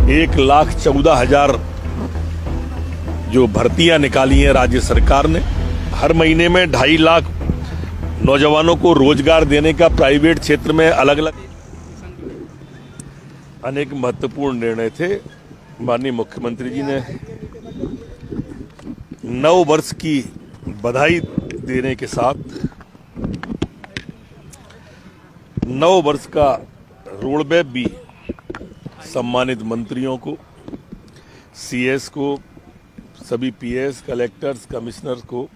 1,14,000 जो भर्तियां निकाली हैं राज्य सरकार ने। हर महीने में 2.5 लाख नौजवानों को रोजगार देने का प्राइवेट क्षेत्र में अलग अलग अनेक महत्वपूर्ण निर्णय थे। माननीय मुख्यमंत्री जी ने नव वर्ष की बधाई देने के साथ नव वर्ष का रोडमैप भी सम्मानित मंत्रियों को, सीएस को, सभी पीएस, कलेक्टर्स, कमिश्नर को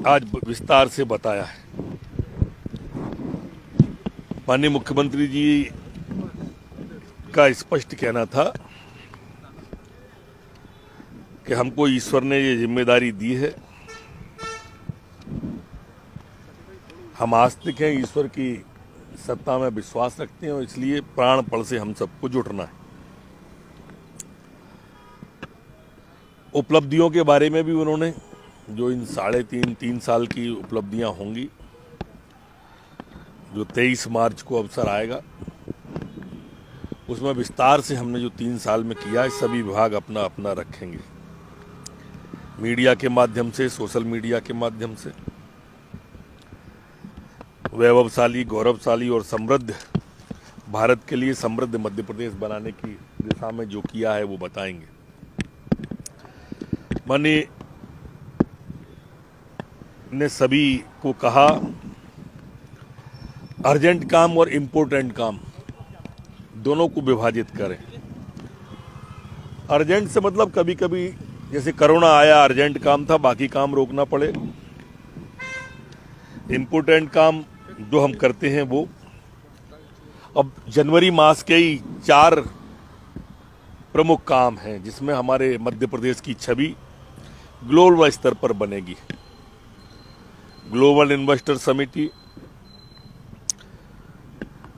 आज विस्तार से बताया है। माननीय मुख्यमंत्री जी का स्पष्ट कहना था कि हमको ईश्वर ने ये जिम्मेदारी दी है, हम आस्तिक हैं, ईश्वर की सत्ता में विश्वास रखते हैं और इसलिए प्राणपण से हम सबको जुटना है। उपलब्धियों के बारे में भी उन्होंने, जो इन 3.5 साल की उपलब्धियां होंगी, जो 23 मार्च को अवसर आएगा, उसमें विस्तार से हमने जो 3 साल में किया है, सभी विभाग अपना अपना रखेंगे। मीडिया के माध्यम से, सोशल मीडिया के माध्यम से वैभवशाली, गौरवशाली और समृद्ध भारत के लिए समृद्ध मध्य प्रदेश बनाने की दिशा में जो किया है वो बताएंगे। माननीय ने सभी को कहा अर्जेंट काम और इम्पोर्टेंट काम दोनों को विभाजित करें। अर्जेंट से मतलब कभी कभी जैसे कोरोना आया, अर्जेंट काम था, बाकी काम रोकना पड़े। इम्पोर्टेंट काम जो हम करते हैं वो अब जनवरी मास के ही 4 प्रमुख काम हैं जिसमें हमारे मध्य प्रदेश की छवि ग्लोबल स्तर पर बनेगी। ग्लोबल इन्वेस्टर समिति,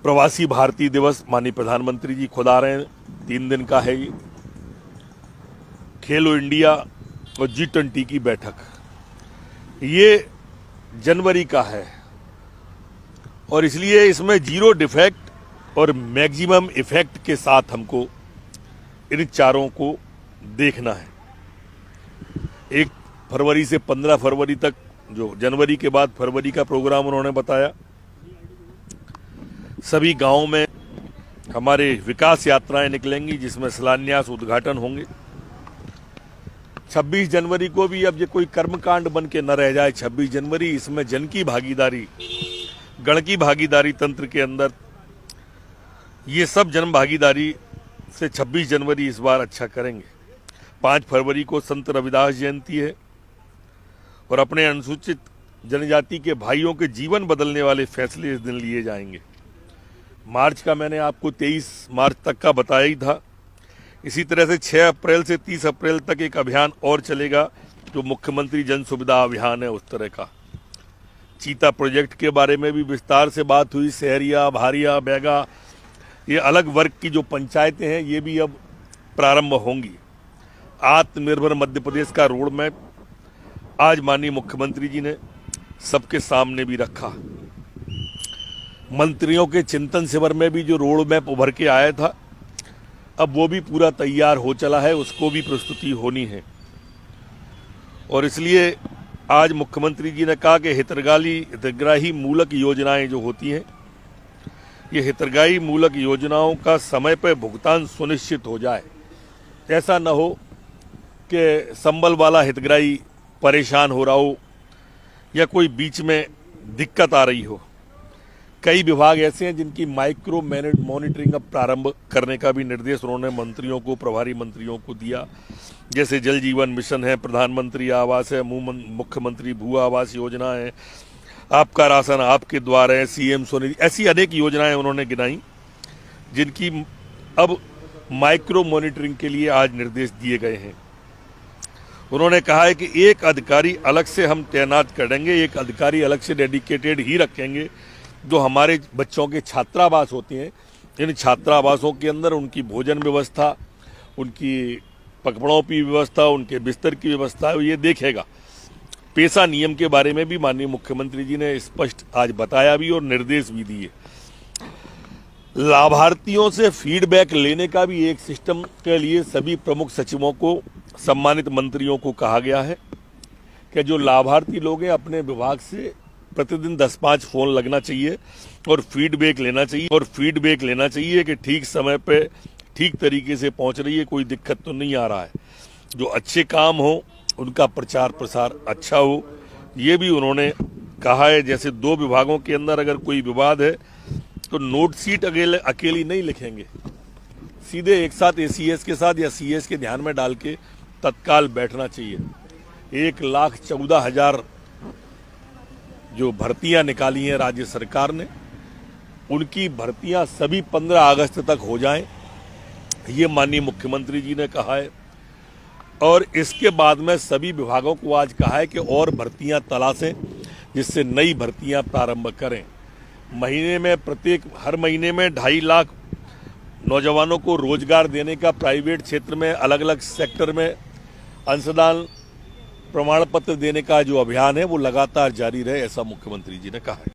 प्रवासी भारतीय दिवस, माननीय प्रधानमंत्री जी खुद आ रहे हैं, 3 दिन का है ये। खेलो इंडिया और G20 की बैठक, ये जनवरी का है और इसलिए इसमें 0 डिफेक्ट और मैक्सिमम इफेक्ट के साथ हमको इन चारों को देखना है। 1 फरवरी से 15 फरवरी तक, जो जनवरी के बाद फरवरी का प्रोग्राम उन्होंने बताया। सभी गांवों में हमारे विकास यात्राएं निकलेंगी जिसमें शिलान्यास, उद्घाटन होंगे। 26 जनवरी को भी अब ये कोई कर्मकांड बन के न रह जाए। 26 जनवरी इसमें जन की भागीदारी, गण की भागीदारी तंत्र के अंदर, ये सब जन भागीदारी से 26 जनवरी इस बार अच्छा करेंगे। 5 फरवरी को संत रविदास जयंती है और अपने अनुसूचित जनजाति के भाइयों के जीवन बदलने वाले फैसले इस दिन लिए जाएंगे। मार्च का मैंने आपको 23 मार्च तक का बताया ही था। इसी तरह से 6 अप्रैल से 30 अप्रैल तक एक अभियान और चलेगा जो मुख्यमंत्री जन सुविधा अभियान है, उस तरह का। चीता प्रोजेक्ट के बारे में भी विस्तार से बात हुई। सहरिया, भारिया, बैगा, ये अलग वर्ग की जो पंचायतें हैं ये भी अब प्रारंभ होंगी। आत्मनिर्भर मध्य प्रदेश का रोड मैप आज माननीय मुख्यमंत्री जी ने सबके सामने भी रखा। मंत्रियों के चिंतन शिविर में भी जो रोड मैप उभर के आया था, अब वो भी पूरा तैयार हो चला है, उसको भी प्रस्तुति होनी है। और इसलिए आज मुख्यमंत्री जी ने कहा कि हितग्राही मूलक योजनाएं जो होती हैं, ये हितग्राही मूलक योजनाओं का समय पर भुगतान सुनिश्चित हो जाए। ऐसा न हो कि संबल वाला हितग्राही परेशान हो रहा हो या कोई बीच में दिक्कत आ रही हो। कई विभाग ऐसे हैं जिनकी माइक्रो मॉनिटरिंग अब प्रारंभ करने का भी निर्देश उन्होंने मंत्रियों को, प्रभारी मंत्रियों को दिया। जैसे जल जीवन मिशन है, प्रधानमंत्री आवास है, मुख्यमंत्री भू आवास योजना है, आपका राशन आपके द्वार है, CM स्वनिधि, ऐसी अनेक योजनाएं उन्होंने गिनाई जिनकी अब माइक्रो मॉनिटरिंग के लिए आज निर्देश दिए गए हैं। उन्होंने कहा है कि एक अधिकारी अलग से हम तैनात करेंगे, एक अधिकारी अलग से डेडिकेटेड ही रखेंगे जो हमारे बच्चों के छात्रावास होते हैं। इन छात्रावासों के अंदर उनकी भोजन व्यवस्था, उनकी पकड़ों की व्यवस्था, उनके बिस्तर की व्यवस्था, ये देखेगा। पेशा नियम के बारे में भी माननीय मुख्यमंत्री जी ने स्पष्ट आज बताया भी और निर्देश भी दिए। लाभार्थियों से फीडबैक लेने का भी एक सिस्टम के लिए सभी प्रमुख सचिवों को, सम्मानित मंत्रियों को कहा गया है कि जो लाभार्थी लोग हैं अपने विभाग से प्रतिदिन 10-5 फोन लगना चाहिए और फीडबैक लेना चाहिए कि ठीक समय पे ठीक तरीके से पहुंच रही है, कोई दिक्कत तो नहीं आ रहा है, जो अच्छे काम हो उनका प्रचार प्रसार अच्छा हो, ये भी उन्होंने कहा है। जैसे 2 विभागों के अंदर अगर कोई विवाद है तो नोट शीट अकेली नहीं लिखेंगे, सीधे एक साथ एसीएस के साथ या सीएस के ध्यान में डाल के तत्काल बैठना चाहिए। 1,14,000 जो भर्तियां निकाली हैं राज्य सरकार ने, उनकी भर्तियां सभी 15 अगस्त तक हो जाएं, ये माननीय मुख्यमंत्री जी ने कहा है। और इसके बाद में सभी विभागों को आज कहा है कि और भर्तियां तलाशें, जिससे नई भर्तियां प्रारंभ करें। हर महीने में 2.5 लाख नौजवानों को रोजगार देने का प्राइवेट क्षेत्र में अलग अलग सेक्टर में अंशदान प्रमाण पत्र देने का जो अभियान है वो लगातार जारी रहे, ऐसा मुख्यमंत्री जी ने कहा है।